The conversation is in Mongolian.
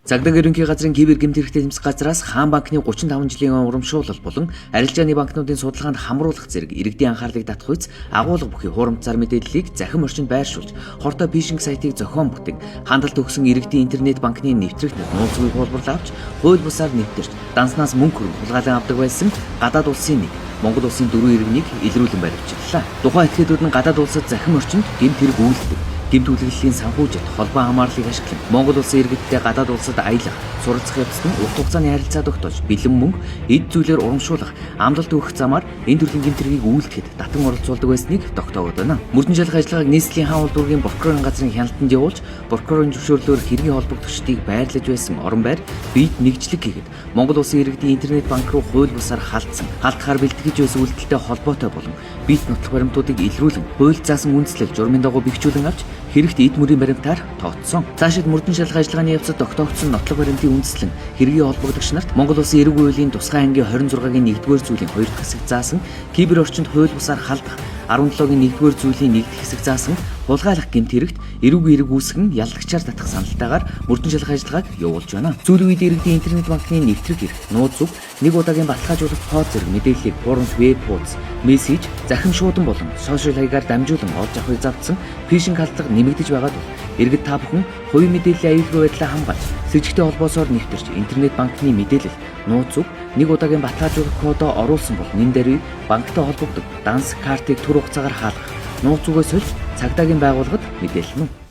Цагдаа ерөнхий газрын кибер гэмт хэрэгтэй тэмцэх газраас Хаан банкны 35 жилийн урамшуулал болон арилжааны банкнуудын судалгаанд хамруулах зэрэг иргэдийн анхаарлыг татах үйс агуулга бүхий хурамцаар мэдээллийг захин орчинд байршуулж, хортой фишинг сайтыг зохион бүтээн, хандлт өгсөн иргэдийн интернет банкны нэвтрэгтнүүд нууцгүй хуулбарлал авч, хууль бусаар нэвтэрч, данснаас мөнгө хөрөнгө хулгайлан авдаг байсан гадаад улсын нэг Монгол улсын 4 иргэнийг илрүүлэн баривчлаа. Тухайн этгээдүүд нь гадаад улсад захин орчинд гэмт хэрэг үйлддэг. Гэмт үйлдвэрлэлийн санхүүжилт, холбоо хамаарлыг ашиглан Монгол улсын иргэдтэй гадаад улсад аялах, суралцах явцад нь урт хугацааны харилцаа тогтоож, бэлэн мөнгө, эд зүйлээр урамшуулах, амлалт өгөх замаар энэ төрлийн гэмт хэргийг үйлдэхэд татан оролцуулдаг байсныг тогтоогод байна. Мөрдөн шалгах ажиллагааг нийслэлийн хаан улдургийн прокурорын газрын хяналтанд явуулж, прокурорын зөвшөөрлөөр хэргийн холбогдогчдыг байрлаж байсан орон байр биед нэгжлэг хийгээд Монгол улсын иргэдийн интернет банк руу хууль бусаар халдсан, халтгаар бэлтгэж байсан үйлдэлтэй холбоотой болон биет нотлох баримтуудыг илрүүлэн, хууль заасан үндслэл журмын дагуу бэхжүүлэн авч хэрэгт эд мөрийн баримтаар тооцсон. Цаашид мөрдөн шалгах ажиллагааны явцад тогтоогдсон нотлох баримтын үндслэн хэргийн холбогдогч нарт Монгол Улсын эрэг хуулийн тусгай ангийн 26-гийн 1-р зүйлийн 2 дахь хэсэг заасан кибер орчинд хууль бусаар халдах 17-гийн 1-р зүйлийн 1 дахь хэсэг заасан хулгайлах гэмт хэрэгт эрүүг эрэг үүсгэн яллагчаар татах саналтайгаар мөрдөн шалгах ажиллагааг явуулж байна. Сүүлийн үед иргэдийн интернет банкны нэвтрэг эрх, нууц зүг, нэг удаагийн баталгаажуулалт код зэрэг мэдээллийг хуурамч веб хуудас, мессеж, захин шуудан болон сошиал хаягаар дамжуулан олж авахыг завдсан фишинг халдлага нэмэгдэж байгаад бол иргэд та бүхэн хувийн мэдээллийн аюулгүй байдлаа хамгаалж, с сэжигтэй холбоосоор нэвтэрч интернет банкны мэдээлэл, нууц зүг, нэг удаагийн баталгаажуулалт кодоо оруулсан бол нэн дээр банктай холбогддог данс картыг түр хугацаагаар хаалгах, нууц зүгээс олж цагдаагийн байгууллагад мэдээлнэ.